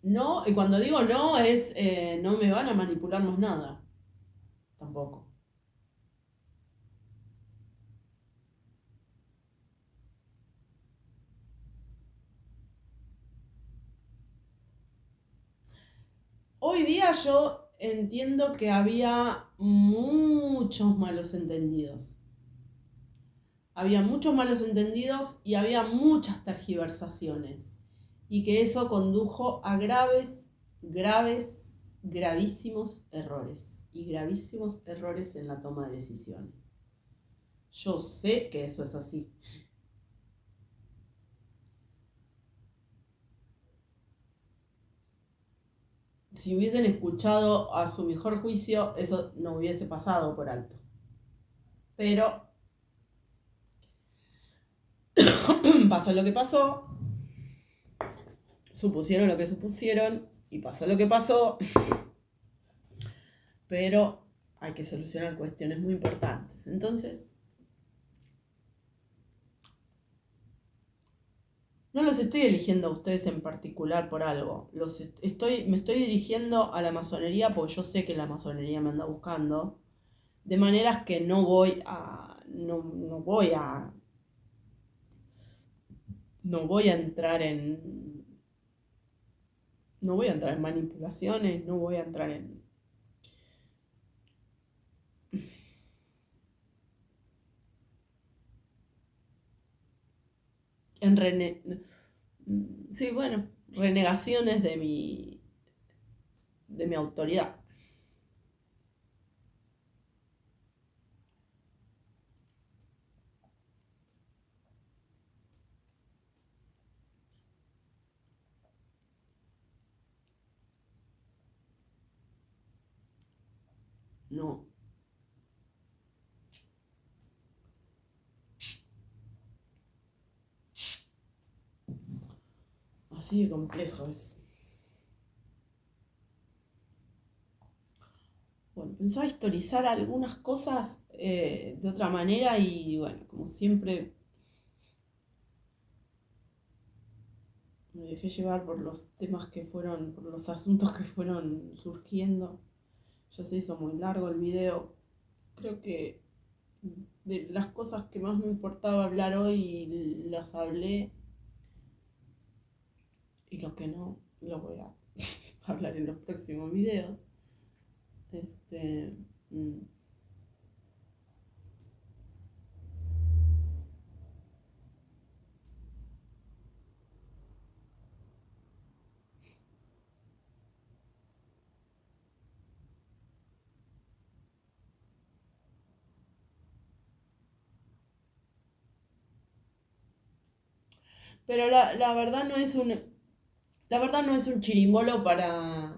No, y cuando digo no es no me van a manipular más nada, tampoco. Hoy día yo entiendo que había muchos malos entendidos. Había muchos malos entendidos y había muchas tergiversaciones. Y que eso condujo a gravísimos errores. Y gravísimos errores en la toma de decisiones. Yo sé que eso es así. Si hubiesen escuchado a su mejor juicio, eso no hubiese pasado por alto. Pero pasó lo que pasó, supusieron lo que supusieron y pasó lo que pasó, pero hay que solucionar cuestiones muy importantes. Entonces, no los estoy eligiendo a ustedes en particular por algo. Me estoy dirigiendo a la masonería porque yo sé que la masonería me anda buscando. De maneras que no voy a. No voy a entrar en. No voy a entrar en manipulaciones, no voy a entrar en sí, bueno, renegaciones de mi autoridad. No, así de complejo es. Bueno, pensaba historizar algunas cosas de otra manera y bueno, como siempre me dejé llevar por los temas que fueron, por los asuntos que fueron surgiendo. Ya se hizo muy largo el video. Creo que de las cosas que más me importaba hablar hoy las hablé y lo que no lo voy a hablar en los próximos videos. Mm, Pero la verdad no es la verdad no es un chirimbolo para,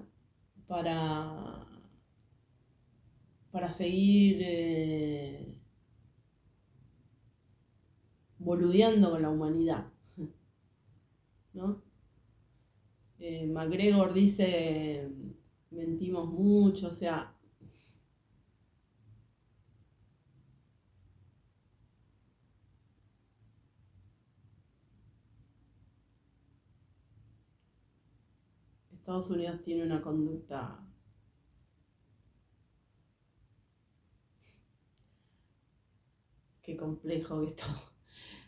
para seguir boludeando con la humanidad, ¿no? MacGregor dice, mentimos mucho, o sea, Estados Unidos tiene una conducta. Qué complejo que es todo.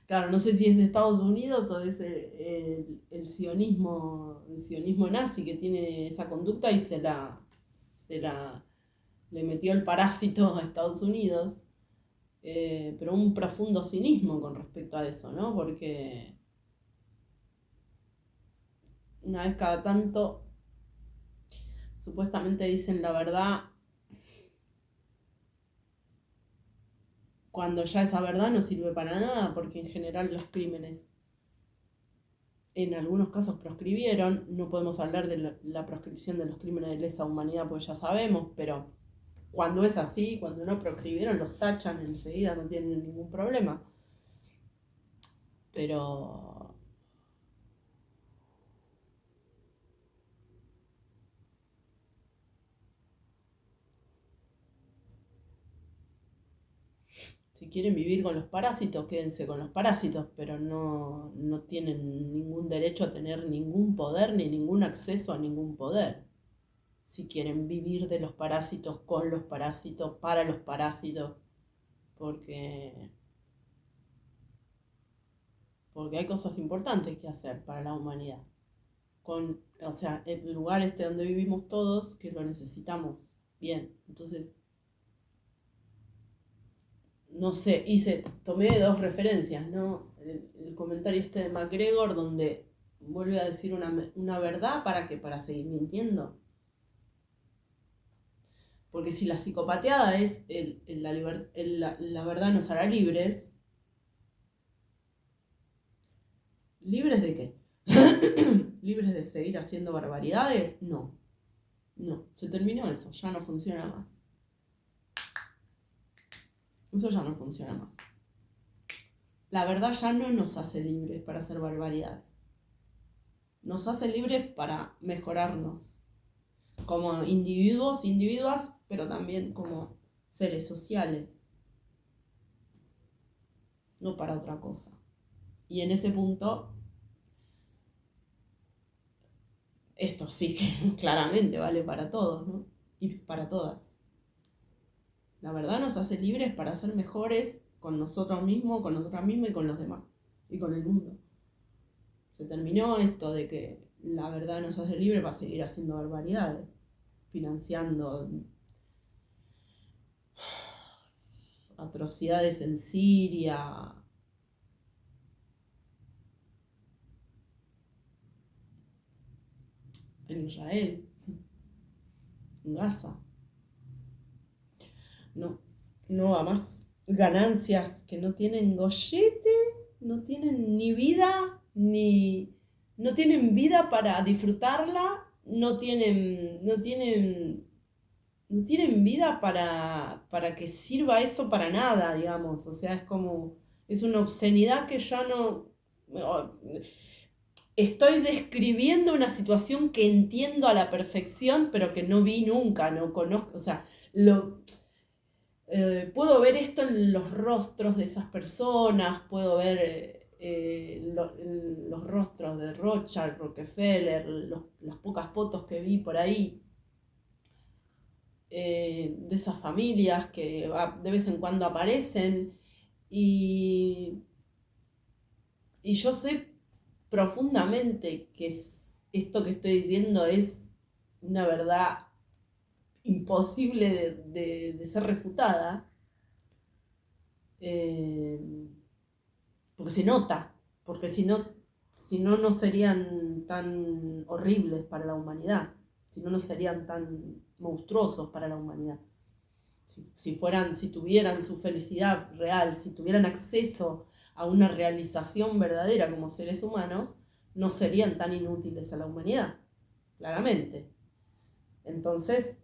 Claro, no sé si es Estados Unidos o es el sionismo nazi que tiene esa conducta y le metió el parásito a Estados Unidos. Pero un profundo cinismo con respecto a eso, ¿no? Porque una vez cada tanto supuestamente dicen la verdad cuando ya esa verdad no sirve para nada, porque en general los crímenes en algunos casos prescribieron. No podemos hablar de la proscripción de los crímenes de lesa humanidad, porque ya sabemos, pero cuando es así, cuando no prescribieron, los tachan enseguida, no tienen ningún problema. Pero si quieren vivir con los parásitos, quédense con los parásitos, pero no tienen ningún derecho a tener ningún poder ni ningún acceso a ningún poder. Si quieren vivir de los parásitos, con los parásitos, para los parásitos, porque, porque hay cosas importantes que hacer para la humanidad. O sea, el lugar este donde vivimos todos, que lo necesitamos bien. Entonces, no sé, tomé dos referencias, ¿no? El comentario este de MacGregor, donde vuelve a decir una verdad para seguir mintiendo. Porque si la psicopateada es la verdad nos hará libres, ¿libres de qué? ¿Libres de seguir haciendo barbaridades? No, se terminó eso, ya no funciona más. Eso ya no funciona más. La verdad ya no nos hace libres para hacer barbaridades. Nos hace libres para mejorarnos como individuas, pero también como seres sociales. No para otra cosa. Y en ese punto, esto sí que claramente vale para todos, ¿no? Y para todas. La verdad nos hace libres para ser mejores con nosotros mismos, con nosotras mismas y con los demás. Y con el mundo. Se terminó esto de que la verdad nos hace libres para seguir haciendo barbaridades. Financiando atrocidades en Siria, en Israel, en Gaza. No va más. Ganancias que no tienen gollete, no tienen ni vida, no tienen vida para disfrutarla, no tienen vida para que sirva eso para nada, digamos. O sea, es una obscenidad que ya no. Estoy describiendo una situación que entiendo a la perfección, pero que no vi nunca, no conozco. O sea, puedo ver esto en los rostros de esas personas, puedo ver los rostros de Rothschild, Rockefeller, las pocas fotos que vi por ahí. De esas familias que de vez en cuando aparecen y yo sé profundamente que esto que estoy diciendo es una verdad imposible de ser refutada, porque se nota, porque si no, no serían tan horribles para la humanidad, si no, no serían tan monstruosos para la humanidad. Si tuvieran su felicidad real, si tuvieran acceso a una realización verdadera como seres humanos, no serían tan inútiles a la humanidad, claramente. Entonces,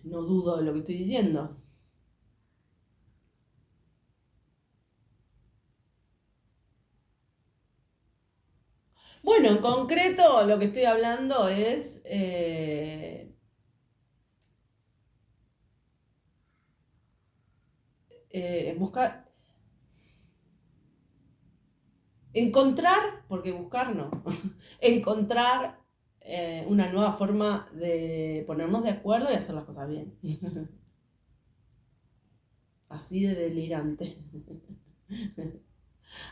no dudo de lo que estoy diciendo. Bueno, en concreto lo que estoy hablando es buscar, encontrar, porque buscar no, encontrar una nueva forma de ponernos de acuerdo y hacer las cosas bien. Así de delirante.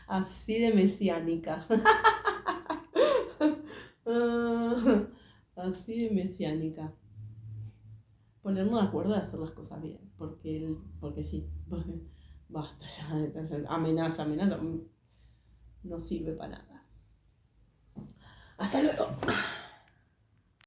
Así de mesiánica. Así de mesiánica. Ponernos de acuerdo de hacer las cosas bien. Porque sí. Basta ya. Amenaza, amenaza. No sirve para nada. Hasta luego.